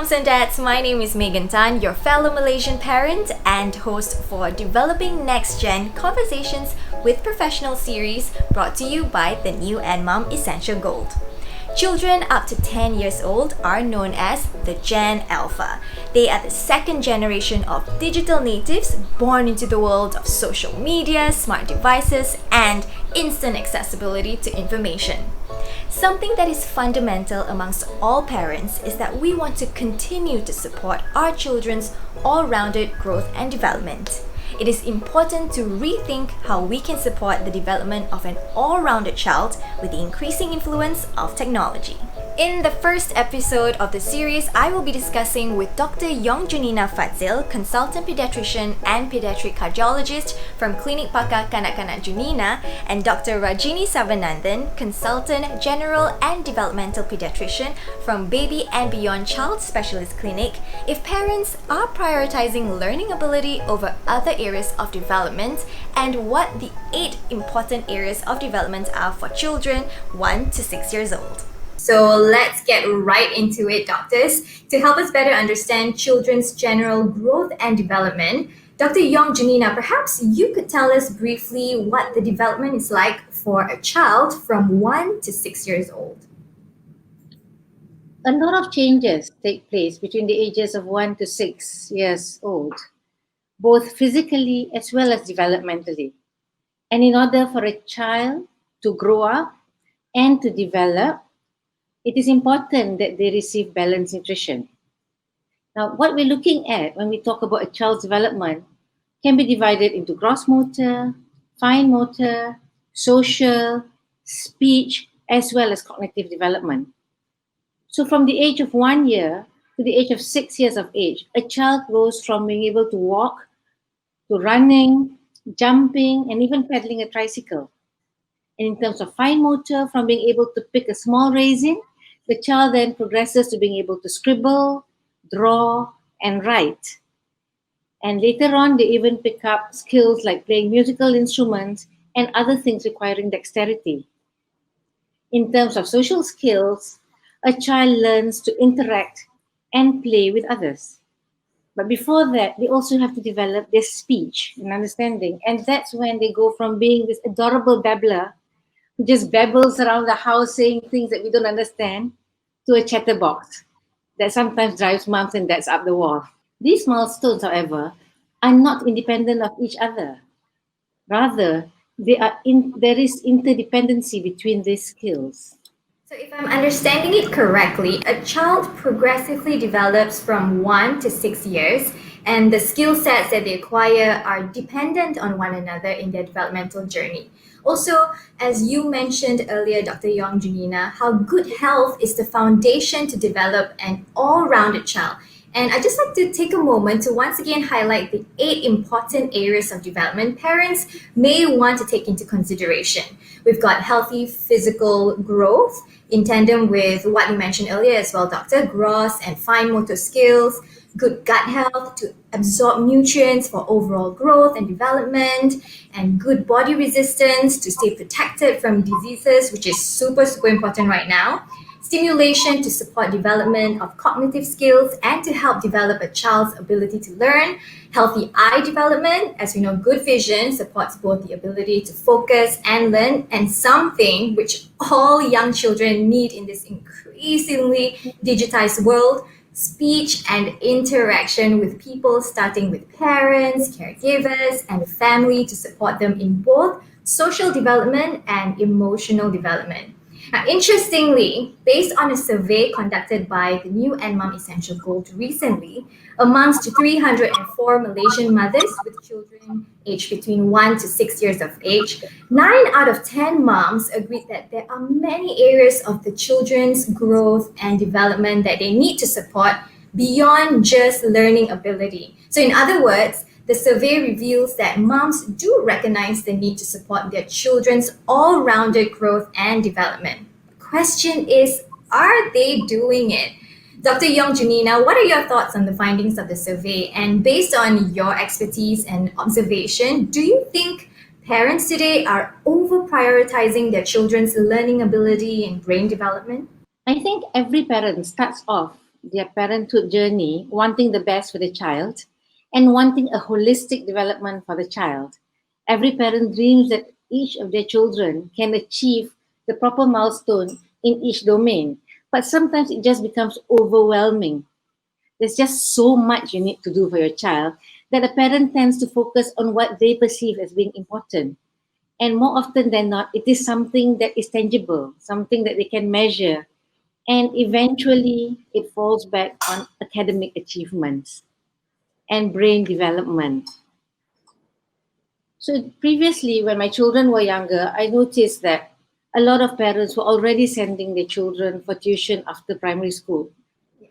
moms and dads, my name is Megan Tan, your fellow Malaysian parent and host for Developing Next Gen Conversations with Professional series brought to you by the new and Mom Essential Gold. Children up to 10 years old are known as the Gen Alpha. They are the second generation of digital natives born into the world of social media, smart devices, and instant accessibility to information. Something that is fundamental amongst all parents is that we want to continue to support our children's all-rounded growth and development. It is important to rethink how we can support the development of an all-rounded child with the increasing influence of technology. In the first episode of the series, I will be discussing with Dr. Yong Junina Fadzil, consultant pediatrician and pediatric cardiologist from Klinik Pakar Kanak-Kanak Junina, and Dr. Rajini Savanandan, consultant general and developmental pediatrician from Baby and Beyond Child Specialist Clinic, if parents are prioritizing learning ability over other areas of development and what the 8 important areas of development are for children 1 to 6 years old. So let's get right into it, doctors. To help us better understand children's general growth and development, Dr. Yong Junina, perhaps you could tell us briefly what the development is like for a child from 1 to 6 years old. A lot of changes take place between the ages of 1 to 6 years old, both physically as well as developmentally. And in order for a child to grow up and to develop, it is important that they receive balanced nutrition. Now, what we're looking at when we talk about a child's development can be divided into gross motor, fine motor, social, speech, as well as cognitive development. So from the age of 1 year to the age of 6 years of age, a child goes from being able to walk to running, jumping, and even pedaling a tricycle. And in terms of fine motor, from being able to pick a small raisin, the child then progresses to being able to scribble, draw, and write. And later on, they even pick up skills like playing musical instruments and other things requiring dexterity. In terms of social skills, a child learns to interact and play with others. But before that, they also have to develop their speech and understanding. And that's when they go from being this adorable babbler who just babbles around the house saying things that we don't understand to a chatterbox that sometimes drives moms and dads up the wall. These milestones, however, are not independent of each other. Rather, there is interdependency between these skills. So if I'm understanding it correctly, a child progressively develops from 1 to 6 years, and the skill sets that they acquire are dependent on one another in their developmental journey. Also, as you mentioned earlier, Dr. Yong Junina, how good health is the foundation to develop an all-rounded child. And I'd just like to take a moment to once again highlight the 8 important areas of development parents may want to take into consideration. We've got healthy physical growth in tandem with what you mentioned earlier as well, Doctor, gross and fine motor skills, good gut health to absorb nutrients for overall growth and development, and good body resistance to stay protected from diseases, which is super important right now. Stimulation to support development of cognitive skills and to help develop a child's ability to learn. Healthy eye development, as we know, good vision supports both the ability to focus and learn, and something which all young children need in this increasingly digitized world, speech and interaction with people, starting with parents, caregivers, and family to support them in both social development and emotional development. Now, interestingly, based on a survey conducted by the new and Mom Essential Gold recently, amongst 304 Malaysian mothers with children aged between 1 to 6 years of age, 9 out of 10 moms agreed that there are many areas of the children's growth and development that they need to support beyond just learning ability. So in other words, the survey reveals that moms do recognize the need to support their children's all-rounded growth and development. The question is, are they doing it? Dr. Yong Junina, what are your thoughts on the findings of the survey? And based on your expertise and observation, do you think parents today are over-prioritizing their children's learning ability and brain development? I think every parent starts off their parenthood journey wanting the best for the child and wanting a holistic development for the child. Every parent dreams that each of their children can achieve the proper milestone in each domain, but sometimes it just becomes overwhelming. There's just so much you need to do for your child that a parent tends to focus on what they perceive as being important. And more often than not, it is something that is tangible, something that they can measure. And eventually, it falls back on academic achievements and brain development. So, previously, when my children were younger, I noticed that a lot of parents were already sending their children for tuition after primary school.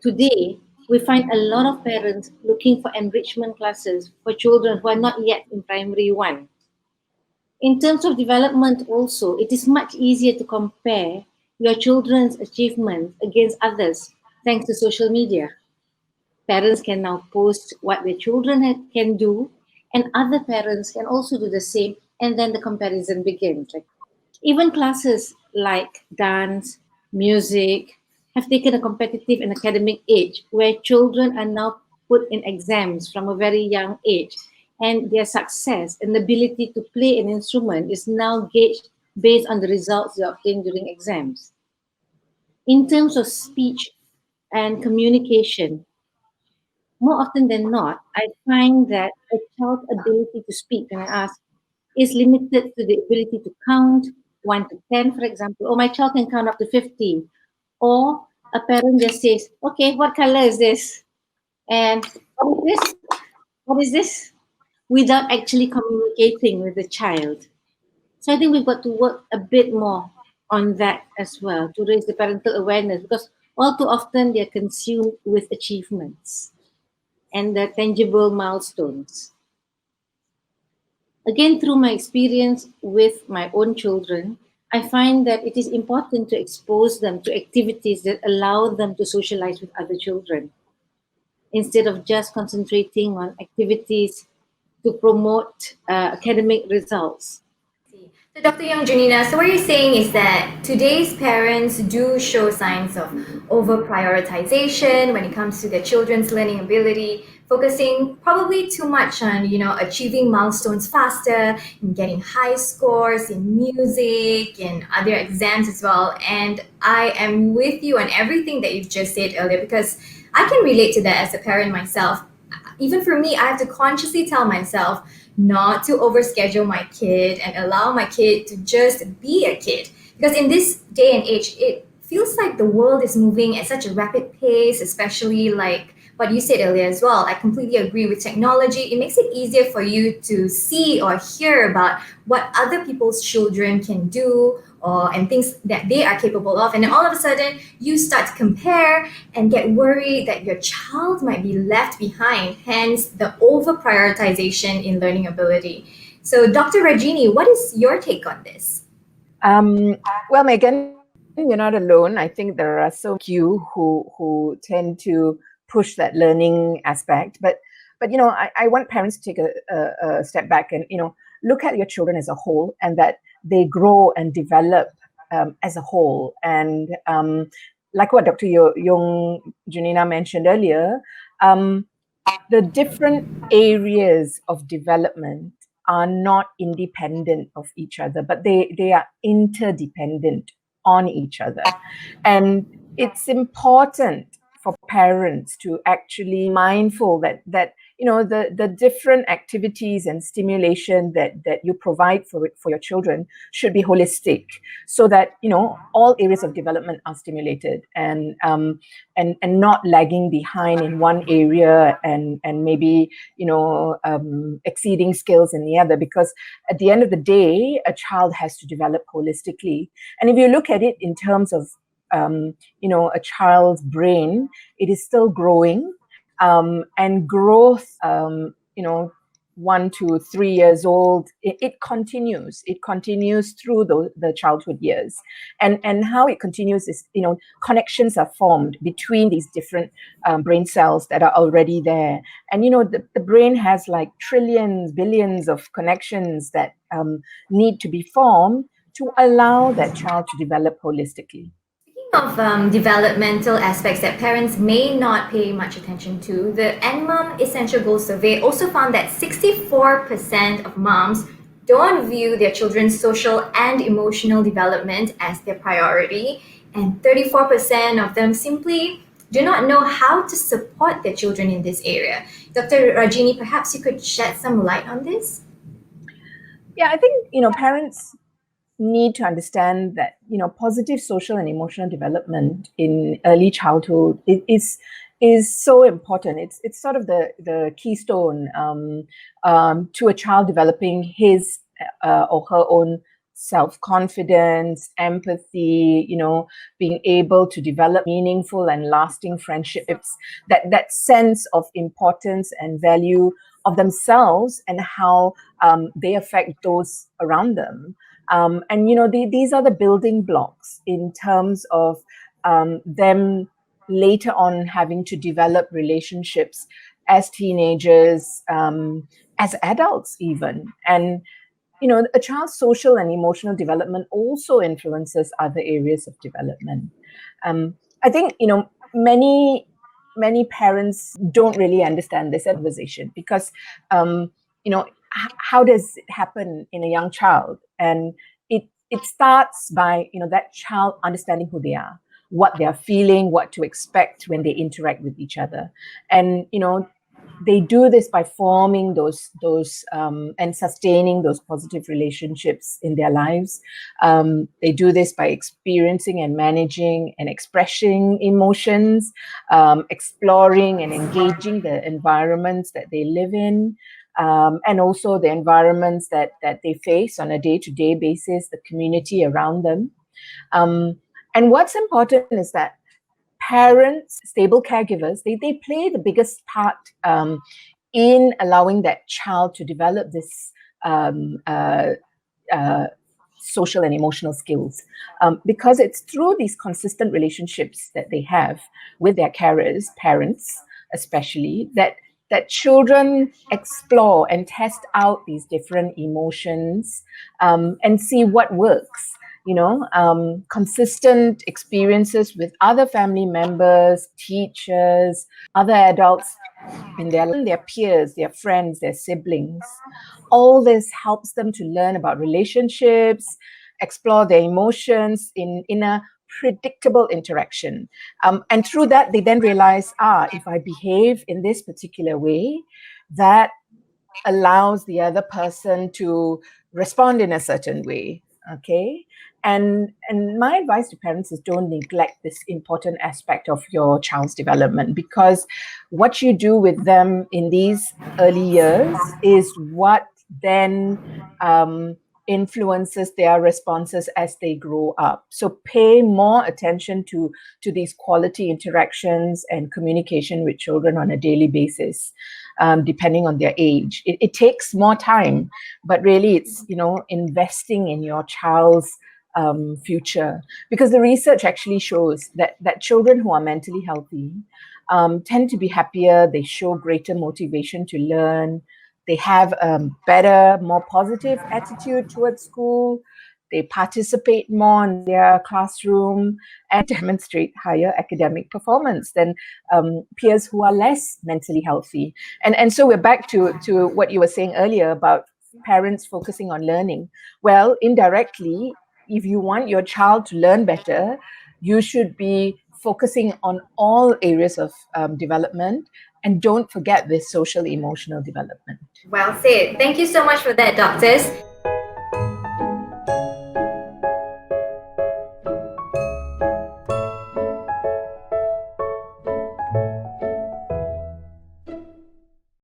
Today, we find a lot of parents looking for enrichment classes for children who are not yet in primary one. In terms of development, also, it is much easier to compare your children's achievements against others thanks to social media. Parents can now post what their children can do, and other parents can also do the same, and then the comparison begins. Like even classes like dance, music have taken a competitive and academic age where children are now put in exams from a very young age, and their success and ability to play an instrument is now gauged based on the results they obtain during exams. In terms of speech and communication, more often than not, I find that a child's ability to speak, when I ask, is limited to the ability to count 1 to 10, for example, or my child can count up to 15. Or a parent just says, okay, what color is this? And what is this? What is this? Without actually communicating with the child. So I think we've got to work a bit more on that as well to raise the parental awareness because all too often they're consumed with achievements and the tangible milestones. Again, through my experience with my own children, I find that it is important to expose them to activities that allow them to socialize with other children instead of just concentrating on activities to promote academic results. See. So, Dr. Young Janina, so what you're saying is that today's parents do show signs of over prioritization when it comes to their children's learning ability, focusing probably too much on, achieving milestones faster and getting high scores in music and other exams as well. And I am with you on everything that you've just said earlier because I can relate to that as a parent myself. Even for me, I have to consciously tell myself not to overschedule my kid and allow my kid to just be a kid. Because in this day and age, it feels like the world is moving at such a rapid pace, especially like what you said earlier as well. I completely agree with technology. It makes it easier for you to see or hear about what other people's children can do or and things that they are capable of. And then all of a sudden, you start to compare and get worried that your child might be left behind, hence the over prioritization in learning ability. So, Dr. Rajini, what is your take on this? Well, Megan, you're not alone. I think there are so many like you who tend to push that learning aspect. But I want parents to take a step back and look at your children as a whole, and that they grow and develop as a whole. And like what Dr. Young Janina mentioned earlier, um, the different areas of development are not independent of each other, but they are interdependent on each other. And it's important for parents to actually mindful that the different activities and stimulation that you provide for your children should be holistic, so that all areas of development are stimulated, and not lagging behind in one area, and maybe exceeding skills in the other, because at the end of the day a child has to develop holistically. And if you look at it in terms of a child's brain, it is still growing, and growth, 1 to 3 years old, it continues. It continues through the childhood years, and how it continues is connections are formed between these different brain cells that are already there, and the brain has like trillions, billions of connections that need to be formed to allow that child to develop holistically. Of developmental aspects that parents may not pay much attention to, the NMOM Essential Goals Survey also found that 64% of moms don't view their children's social and emotional development as their priority, and 34% of them simply do not know how to support their children in this area. Dr. Rajini, perhaps you could shed some light on this? Yeah, I think, parents need to understand that, positive social and emotional development in early childhood is so important. It's sort of the keystone to a child developing his or her own self-confidence, empathy, being able to develop meaningful and lasting friendships, that sense of importance and value of themselves and how they affect those around them. And these are the building blocks in terms of them later on having to develop relationships as teenagers, as adults even. And a child's social and emotional development also influences other areas of development. I think many parents don't really understand this conversation because how does it happen in a young child? And it starts by that child understanding who they are, what they are feeling, what to expect when they interact with each other. And they do this by forming those and sustaining those positive relationships in their lives. They do this by experiencing and managing and expressing emotions, exploring and engaging the environments that they live in, and also the environments that they face on a day-to-day basis, the community around them. And what's important is that parents, stable caregivers, they play the biggest part in allowing that child to develop this social and emotional skills, because it's through these consistent relationships that they have with their carers, parents especially, that children explore and test out these different emotions, and see what works. Consistent experiences with other family members, teachers, other adults in their peers, their friends, their siblings. All this helps them to learn about relationships, explore their emotions in a predictable interaction. And through that, they then realize, if I behave in this particular way, that allows the other person to respond in a certain way. Okay. And my advice to parents is don't neglect this important aspect of your child's development, because what you do with them in these early years is what then influences their responses as they grow up. So pay more attention to these quality interactions and communication with children on a daily basis, depending on their age. It takes more time, but really it's investing in your child's future, because the research actually shows that children who are mentally healthy tend to be happier. They show greater motivation to learn. They have a better, more positive attitude towards school. They participate more in their classroom and demonstrate higher academic performance than peers who are less mentally healthy. And so we're back to what you were saying earlier about parents focusing on learning. Well, indirectly, if you want your child to learn better, you should be focusing on all areas of development, and don't forget this social emotional development. Well said. Thank you so much for that, doctors.